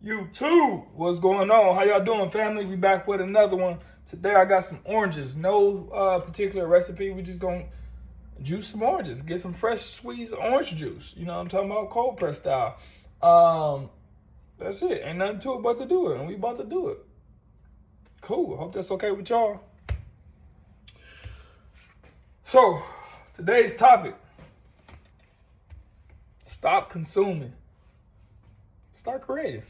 YouTube, what's going on? How y'all doing, family? We back with another one. Today I got some oranges. No particular recipe. We just gonna juice some oranges. Get some fresh squeezed orange juice. You know what I'm talking about? Cold press style. That's it. Ain't nothing to it but to do it. And we about to do it. Cool. Hope that's okay with y'all. So, today's topic. Stop consuming. Start creating.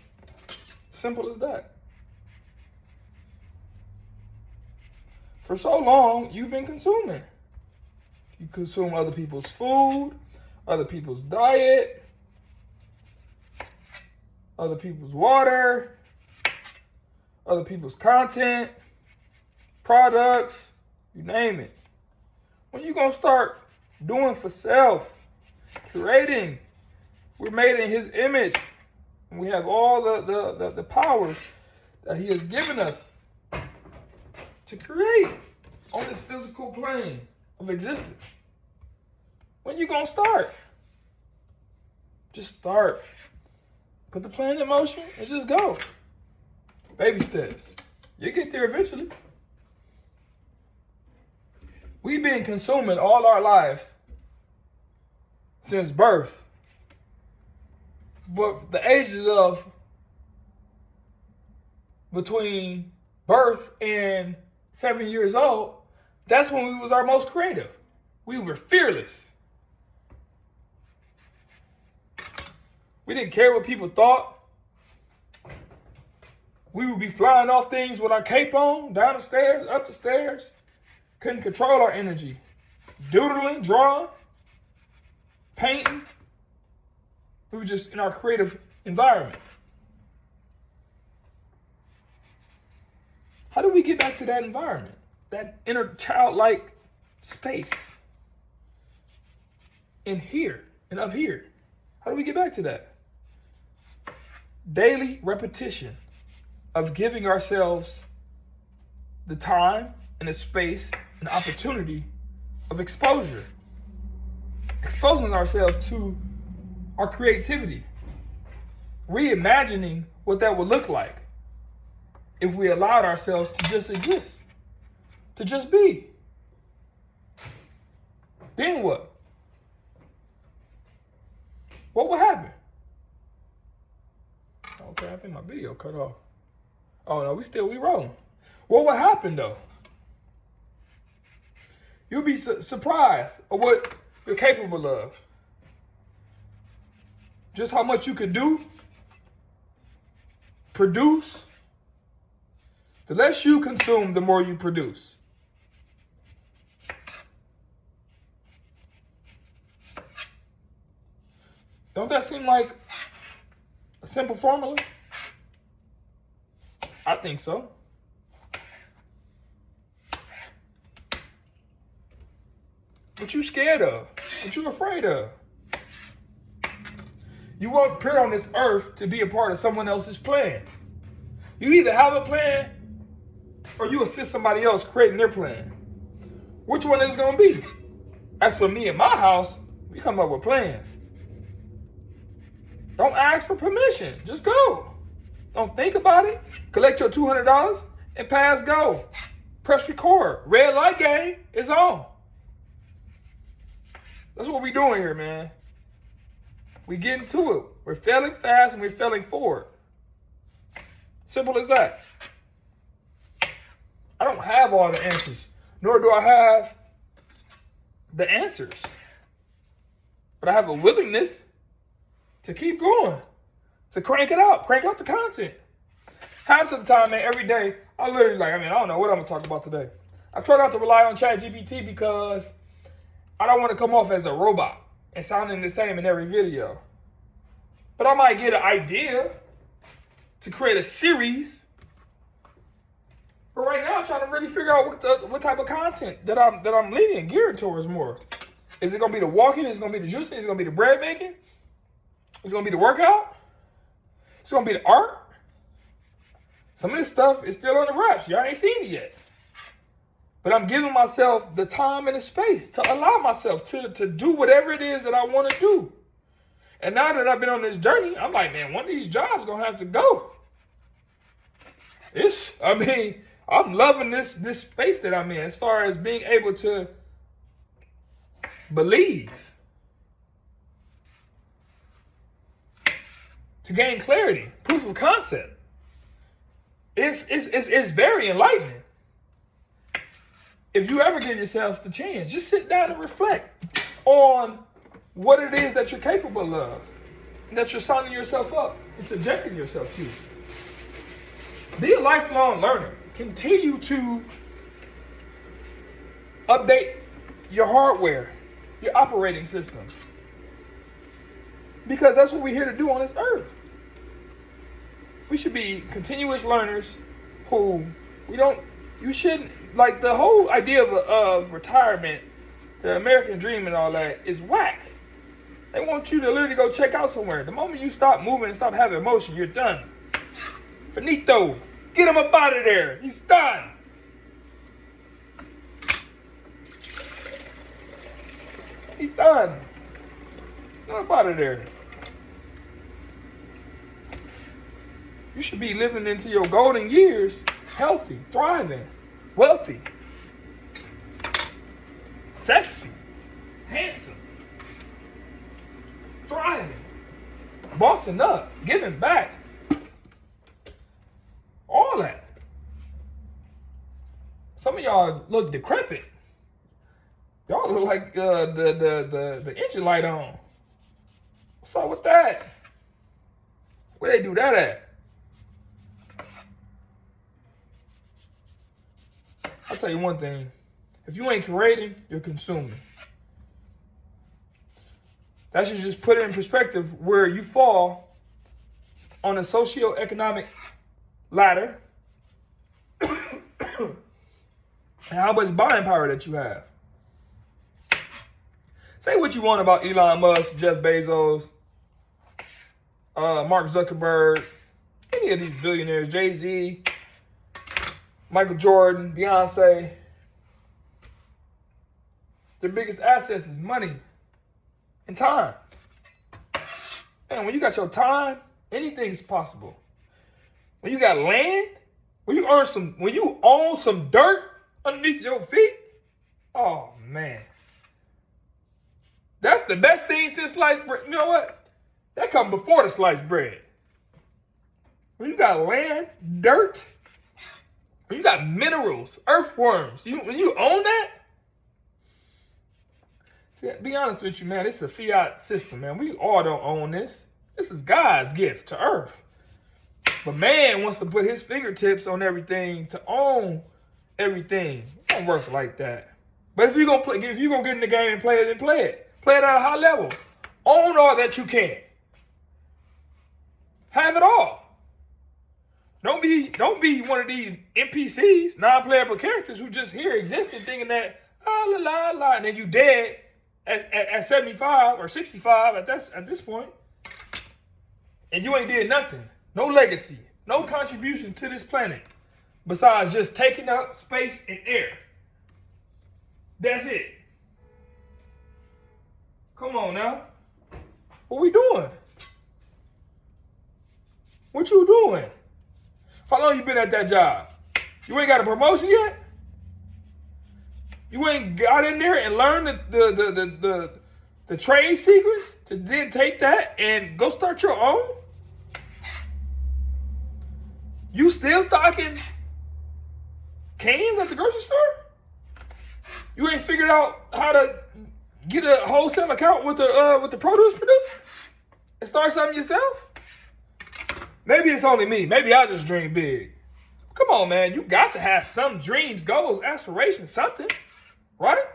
Simple as that. For so long, you've been consuming. You consume other people's food, other people's diet, other people's water, other people's content, products, you name it. When you gonna start doing for self, creating? We're made in His image. And we have all the powers that He has given us to create on this physical plane of existence. When you gonna start? Just start. Put the plan in motion and just go. Baby steps. You'll get there eventually. We've been consuming all our lives since birth. But the ages of between birth and 7 years old, that's when we was our most creative. We were fearless. We didn't care what people thought. We would be flying off things with our cape on, down the stairs, up the stairs. Couldn't control our energy. Doodling, drawing, painting. We were just in our creative environment. How do we get back to that environment? That inner childlike space? In here and up here. How do we get back to that? Daily repetition of giving ourselves the time and the space and the opportunity of exposure. Exposing ourselves to our creativity. Reimagining what that would look like if we allowed ourselves to just exist. To just be. Then what? What would happen? Okay, I think my video cut off. Oh no, we rolling. What would happen though? You'll be surprised at what you're capable of. Just how much you could do, produce. The less you consume, the more you produce. Don't that seem like a simple formula? I think so. What you scared of? What you afraid of? You weren't put on this earth to be a part of someone else's plan. You either have a plan or you assist somebody else creating their plan. Which one is it going to be? As for me and my house, we come up with plans. Don't ask for permission. Just go. Don't think about it. Collect your $200 and pass go. Press record. Red light game is on. That's what we're doing here, man. We get into it. We're failing fast and we're failing forward. Simple as that. I don't have all the answers, nor do I have the answers. But I have a willingness to keep going, to crank it out the content. Half of the time, man, every day, I literally I don't know what I'm going to talk about today. I try not to rely on ChatGPT because I don't want to come off as a robot and sounding the same in every video. But I might get an idea to create a series. But right now I'm trying to really figure out what type of content that I'm leaning, geared towards more. Is it gonna be the walking? Is it gonna be the juicing? Is it gonna be the bread making? Is it gonna be the workout? Is it gonna be the art? Some of this stuff is still on the wraps. Y'all ain't seen it yet. But I'm giving myself the time and the space to allow myself to do whatever it is that I want to do. And now that I've been on this journey, I'm like, man, one of these jobs gonna have to go. I'm loving this space that I'm in as far as being able to believe, to gain clarity, proof of concept. It's very enlightening. If you ever give yourself the chance, just sit down and reflect on what it is that you're capable of, and that you're signing yourself up and subjecting yourself to. Be a lifelong learner. Continue to update your hardware, your operating system. Because that's what we're here to do on this earth. We should be continuous learners who you shouldn't, like the whole idea of retirement, the American dream and all that is whack. They want you to literally go check out somewhere. The moment you stop moving and stop having emotion, you're done. Finito. Get him up out of there. He's done. He's done. Get him up out of there. You should be living into your golden years healthy, thriving, wealthy, sexy, handsome, thriving, bossing up, giving back. All that. Some of y'all look decrepit. Y'all look like the engine light on. What's up with that? Where they do that at? I'll tell you one thing. If you ain't creating, you're consuming. That should just put it in perspective where you fall on a socioeconomic ladder and how much buying power that you have. Say what you want about Elon Musk, Jeff Bezos, Mark Zuckerberg, any of these billionaires, Jay-Z, Michael Jordan, Beyonce. Their biggest assets is money and time. And when you got your time, anything's possible. When you got land, when you own some dirt underneath your feet, oh man. That's the best thing since sliced bread. You know what? That comes before the sliced bread. When you got land, dirt, when you got minerals, earthworms, when you own that, see, be honest with you, man, it's a fiat system, man. We all don't own this. This is God's gift to earth. But man wants to put his fingertips on everything to own everything. It don't work like that. But if you're gonna get in the game and play it, then play it. Play it at a high level. Own all that you can. Have it all. Don't be one of these NPCs, non-playable characters who just here existing thinking that la la la, and then you dead at 75 or 65 at this point, and you ain't did nothing. No legacy, no contribution to this planet besides just taking up space and air. That's it. Come on now. What we doing? What you doing? How long you been at that job? You ain't got a promotion yet? You ain't got in there and learned the trade secrets to then take that and go start your own? You still stocking cans at the grocery store? You ain't figured out how to get a wholesale account with the produce producer and start something yourself? Maybe it's only me. Maybe I just dream big. Come on, man. You got to have some dreams, goals, aspirations, something, right?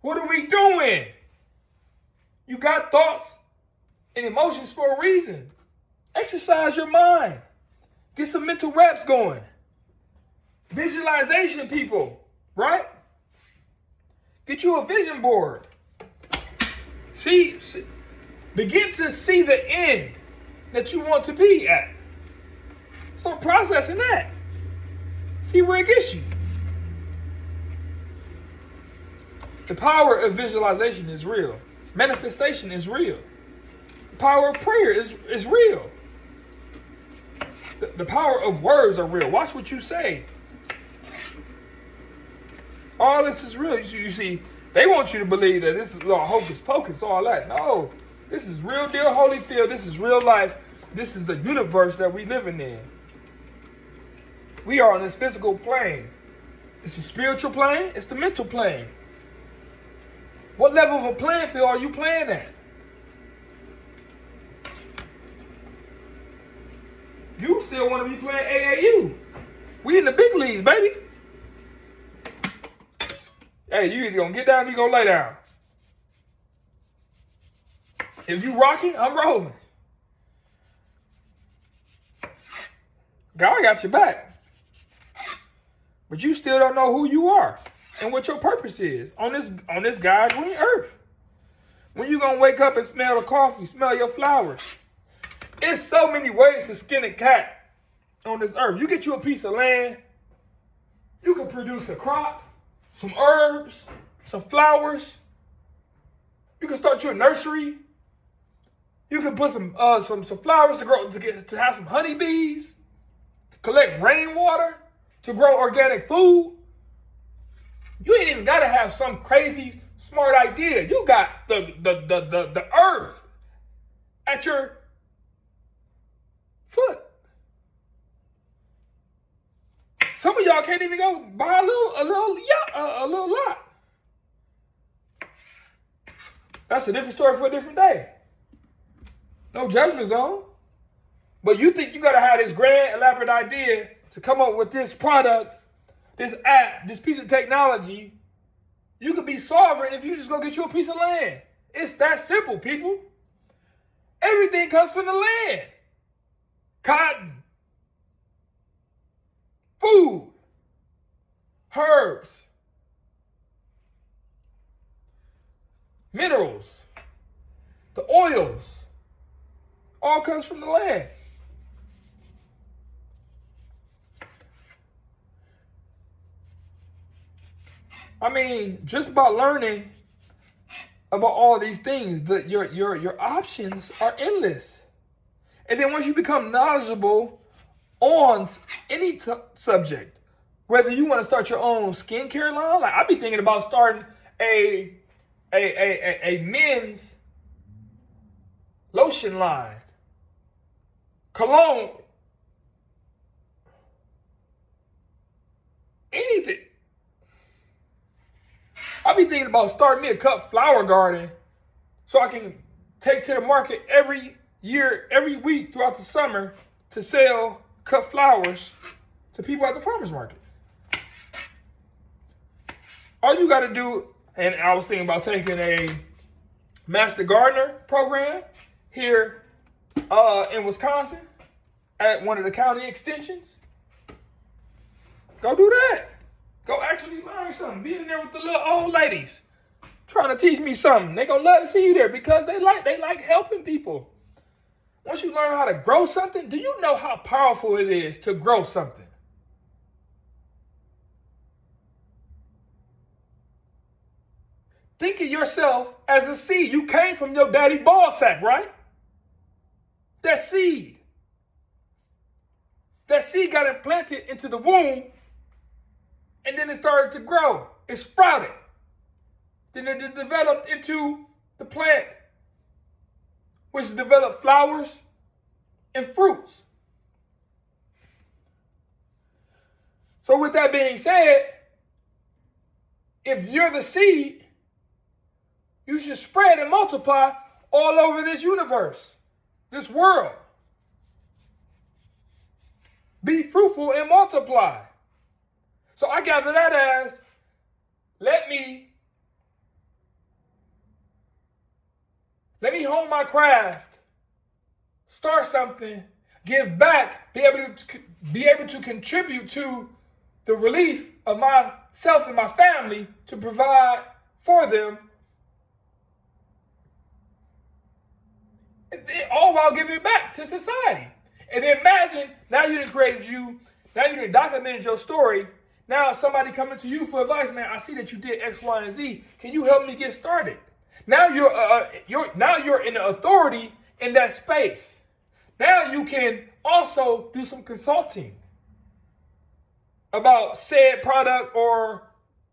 What are we doing? You got thoughts and emotions for a reason. Exercise your mind. Get some mental reps going. Visualization, people, right? Get you a vision board. See, begin to see the end that you want to be at. Start processing that. See where it gets you. The power of visualization is real. Manifestation is real. The power of prayer is real. The power of words are real. Watch what you say. All this is real. You see, they want you to believe that this is all hocus pocus, all that. No, this is real deal Holyfield. This is real life. This is a universe that we living in. We are on this physical plane. It's the spiritual plane. It's the mental plane. What level of a playing field are you playing at? You still want to be playing AAU. We in the big leagues, baby. Hey, you either going to get down or you going to lay down. If you rocking, I'm rolling. God got your back. But you still don't know who you are and what your purpose is on this God's green earth. When you going to wake up and smell the coffee, smell your flowers. It's so many ways to skin a cat on this earth. You get you a piece of land, you can produce a crop, some herbs, some flowers. You can start your nursery. You can put some flowers to grow to have some honeybees, collect rainwater, to grow organic food. You ain't even gotta have some crazy smart idea. You got the earth at your foot. Some of y'all can't even go buy a little lot. That's a different story for a different day. No judgment zone. But you think you gotta have this grand, elaborate idea to come up with this product, this app, this piece of technology. You could be sovereign if you just go get you a piece of land. It's that simple, people. Everything comes from the land. Cotton, food, herbs, minerals, the oils, all comes from the land. I mean, just by learning about all these things, your options are endless. And then once you become knowledgeable on any subject, whether you want to start your own skincare line, like I be thinking about starting a men's lotion line, cologne, anything. I be thinking about starting me a cut flower garden so I can take to the market every year, every week throughout the summer to sell cut flowers to people at the farmer's market. All you got to do, and I was thinking about taking a Master Gardener program here in Wisconsin at one of the county extensions. Go do that. Go actually learn something. Be in there with the little old ladies trying to teach me something. They're going to love to see you there because they like helping people. Once you learn how to grow something, do you know how powerful it is to grow something? Think of yourself as a seed. You came from your daddy ball sack, right? That seed got implanted into the womb, and then it started to grow. It sprouted. Then it developed into the plant, which developed flowers and fruits. So with that being said, if you're the seed, you should spread and multiply all over this universe, this world. Be fruitful and multiply. So I gather that as, let me hone my craft, start something, give back, be able to contribute to the relief of myself and my family, to provide for them, and then all while giving back to society. And then imagine, now you done documented your story. Now somebody coming to you for advice, man, I see that you did X, Y, and Z. Can you help me get started? Now you're in the authority in that space. Now you can also do some consulting about said product or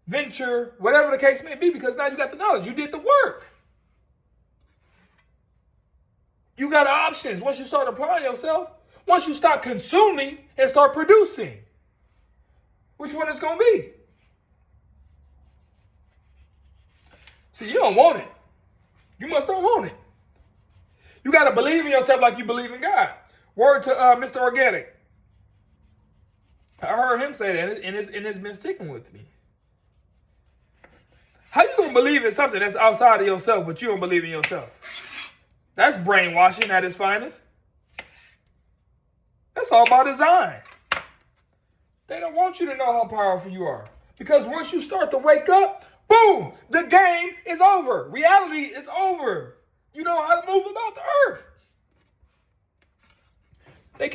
venture, whatever the case may be, because now you got the knowledge. You did the work. You got options once you start applying yourself. Once you stop consuming and start producing. Which one is going to be? See, you don't want it. You must don't want it. You got to believe in yourself like you believe in God. Word to Mr. Organic. I heard him say that, and it's been sticking with me. How you going to believe in something that's outside of yourself, but you don't believe in yourself? That's brainwashing at its finest. That's all by design. They don't want you to know how powerful you are. Because once you start to wake up, boom, the game is over. Reality is over. You know how to move about the earth. You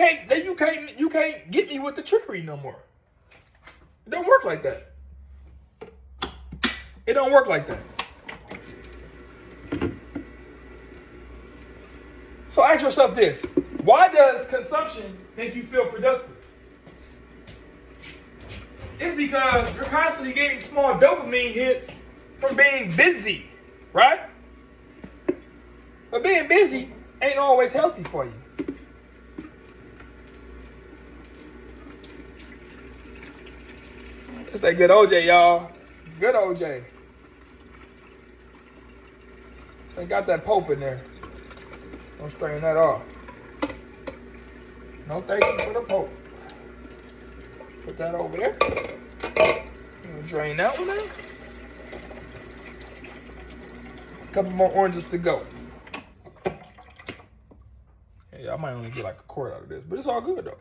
can't get me with the trickery no more. It don't work like that. It don't work like that. So ask yourself this. Why does consumption make you feel productive? It's because you're constantly getting small dopamine hits from being busy, right? But being busy ain't always healthy for you. It's that good OJ, y'all. Good OJ. They got that Pope in there. Don't strain that off. No thank you for the Pope. Put that over there. Drain that one out. A couple more oranges to go. Yeah, I might only get like a quart out of this, but it's all good though.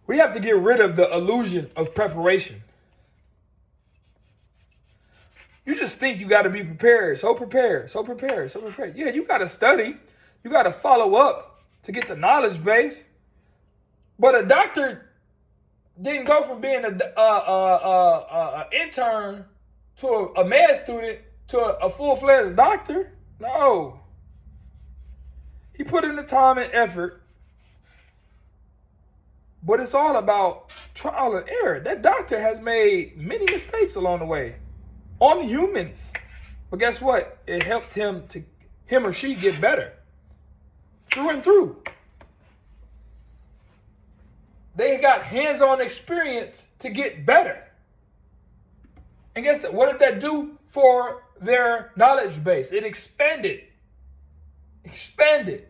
We have to get rid of the illusion of preparation. You just think you got to be prepared, so prepared, so prepared, so prepared. Yeah, you got to study. You got to follow up to get the knowledge base. But a doctor didn't go from being an intern to a med student to a full-fledged doctor. No. He put in the time and effort. But it's all about trial and error. That doctor has made many mistakes along the way on humans. But guess what? It helped him or she get better. Through and through. They got hands-on experience to get better. And guess what did that do for their knowledge base? It expanded. Expanded.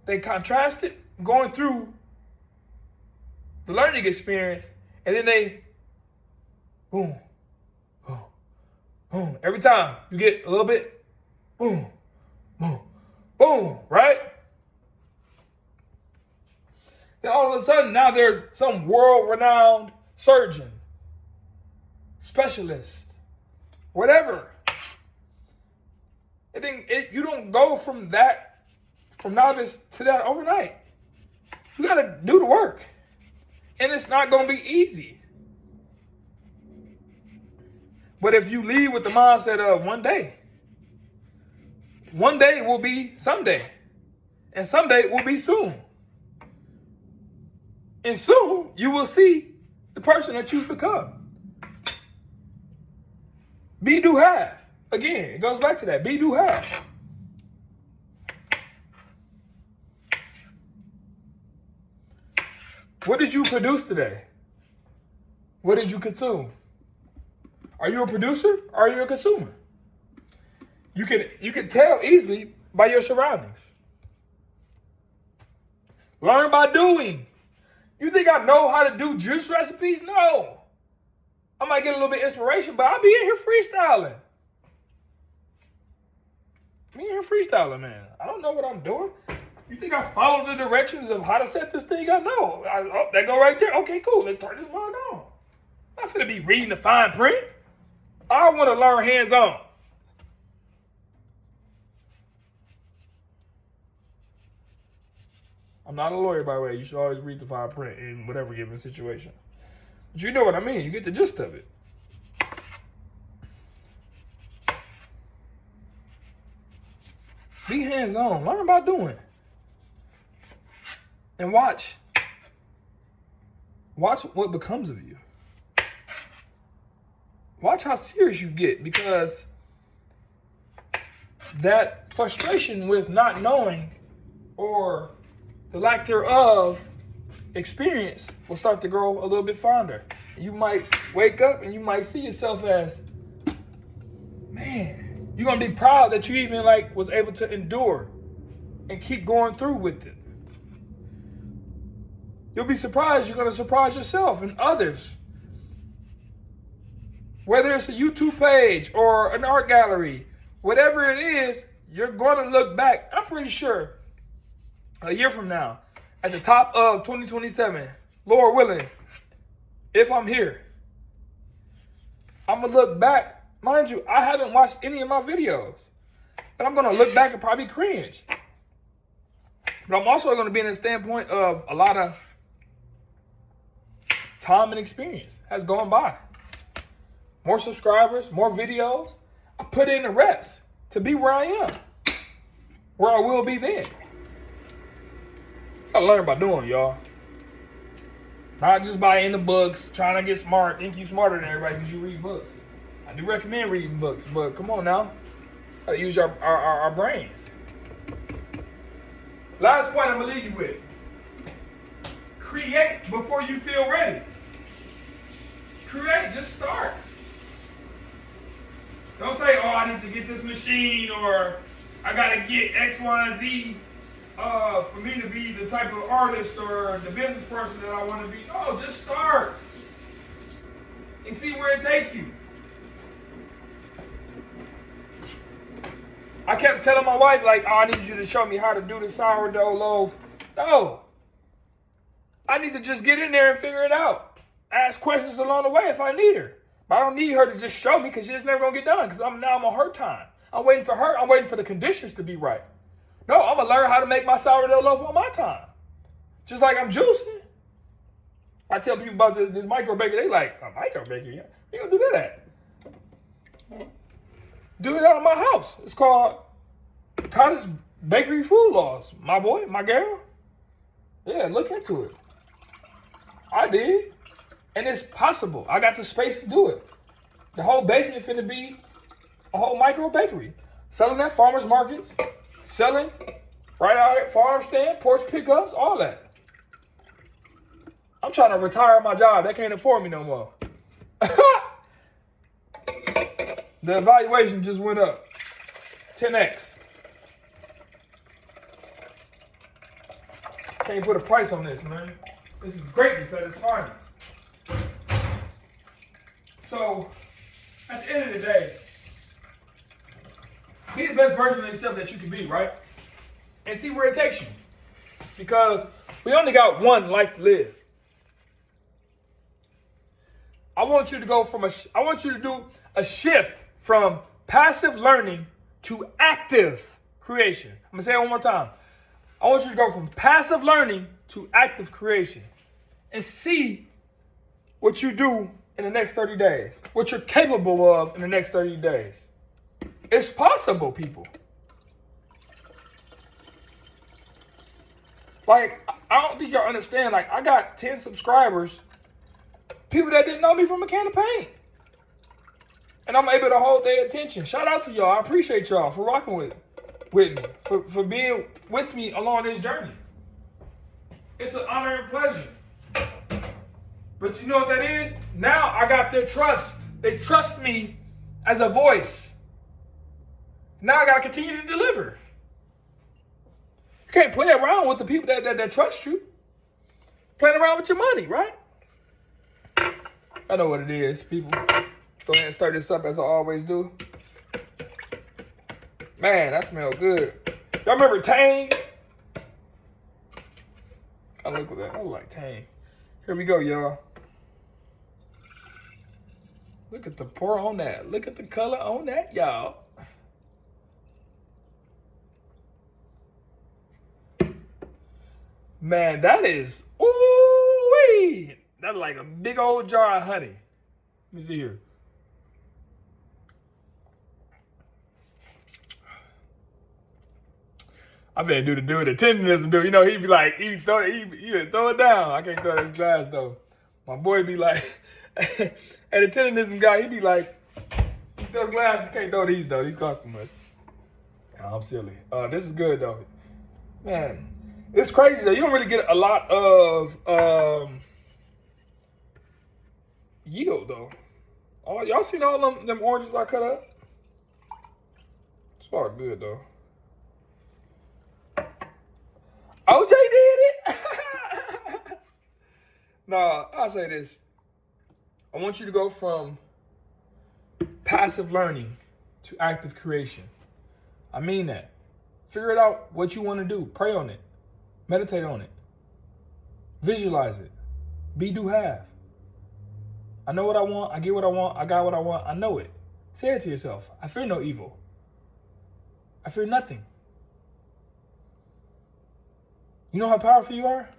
They contrasted going through the learning experience, and then they, boom, boom, boom. Every time you get a little bit, boom, boom, boom, right? Then all of a sudden, now they're some world-renowned surgeon, specialist, whatever. You don't go from novice to that overnight. You got to do the work. And it's not going to be easy. But if you leave with the mindset of one day will be someday. And someday will be soon. And soon you will see the person that you've become. Be, do, have. Again, it goes back to that. Be, do, have. What did you produce today? What did you consume? Are you a producer or are you a consumer? You can tell easily by your surroundings. Learn by doing. You think I know how to do juice recipes? No. I might get a little bit of inspiration, but I'll be in here freestyling. Me in here freestyling, man. I don't know what I'm doing. You think I follow the directions of how to set this thing up? No. That go right there. Okay, cool. Let's turn this mug on. I'm not finna be reading the fine print. I want to learn hands-on. I'm not a lawyer, by the way. You should always read the fine print in whatever given situation. But you know what I mean. You get the gist of it. Be hands-on. Learn by doing. And watch. Watch what becomes of you. Watch how serious you get, because that frustration with not knowing or the lack thereof experience will start to grow a little bit fonder. You might wake up and you might see yourself as, man, you're going to be proud that you even was able to endure and keep going through with it. You'll be surprised. You're going to surprise yourself and others. Whether it's a YouTube page or an art gallery, whatever it is, you're going to look back, I'm pretty sure, a year from now, at the top of 2027, Lord willing, if I'm here, I'm going to look back. Mind you, I haven't watched any of my videos, but I'm going to look back and probably cringe. But I'm also going to be in a standpoint of a lot of time and experience has gone by. More subscribers, more videos. I put in the reps to be where I am, where I will be then. I learn by doing, y'all. Not just by in the books, trying to get smart, think you smarter than everybody because you read books. I do recommend reading books, but come on now. Gotta use our brains. Last point I'm gonna leave you with. Create before you feel ready. Create, just start. Don't say, oh, I need to get this machine, or I gotta get X, Y, and Z for me to be the type of artist or the business person that I want to be. No, just start and see where it takes you. I kept telling my wife, oh, I need you to show me how to do the sourdough loaf. No. I need to just get in there and figure it out. Ask questions along the way if I need her. But I don't need her to just show me, because she's never going to get done, because I'm on her time. I'm waiting for her. I'm waiting for the conditions to be right. No, I'm going to learn how to make my sourdough loaf on my time. Just like I'm juicing. I tell people about this micro baker. They like, a micro baker? Yeah. You going to do that at? Do it out of my house. It's called Cottage Bakery Food Laws. My boy, my girl. Yeah, look into it. I did. And it's possible. I got the space to do it. The whole basement finna be a whole micro bakery. Selling at farmers markets. Selling right out at farm stand, porch pickups, all that. I'm trying to retire my job. They can't afford me no more. The evaluation just went up 10x. Can't put a price on this, man. This is greatness at its finest. So, at the end of the day, be the best version of yourself that you can be, right? And see where it takes you. Because we only got one life to live. I want you to do a shift from passive learning to active creation. I'm gonna say it one more time. I want you to go from passive learning to active creation and see what you do in the next 30 days, what you're capable of in the next 30 days. It's possible, people. I don't think y'all understand. I got 10 subscribers, people that didn't know me from a can of paint. And I'm able to hold their attention. Shout out to y'all. I appreciate y'all for rocking with me, for being with me along this journey. It's an honor and pleasure. But you know what that is? Now I got their trust. They trust me as a voice. Now I got to continue to deliver. You can't play around with the people that trust you. Playing around with your money, right? I know what it is, people. Go ahead and start this up as I always do. Man, that smells good. Y'all remember Tang? I look at that. I like Tang. Here we go, y'all. Look at the pour on that. Look at the color on that, y'all. Man, that is, ooh-wee. That's like a big old jar of honey. Let me see here. I better do the attendance and do. You know, he'd be like, he'd throw it down. I can't throw this glass though. My boy be like, and the tendenism guy, he'd be like, he throw the glass. You can't throw these though. These cost too much. Oh, I'm silly. This is good though, man. It's crazy though. You don't really get a lot of yield though. Y'all seen all them oranges I cut up? It's all good though. OJ did it. No, I'll say this. I want you to go from passive learning to active creation. I mean that. Figure it out what you want to do. Pray on it. Meditate on it. Visualize it. Be, do, have. I know what I want. I get what I want. I got what I want. I know it. Say it to yourself. I fear no evil. I fear nothing. You know how powerful you are?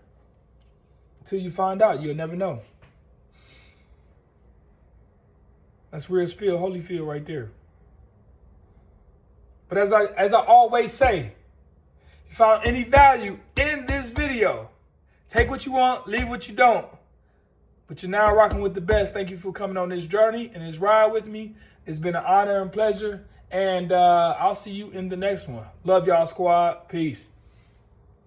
Until you find out, you'll never know. That's real spiel, Holyfield right there. But as I always say, if you found any value in this video, take what you want, leave what you don't. But you're now rocking with the best. Thank you for coming on this journey and this ride with me. It's been an honor and pleasure. And I'll see you in the next one. Love y'all, squad. Peace.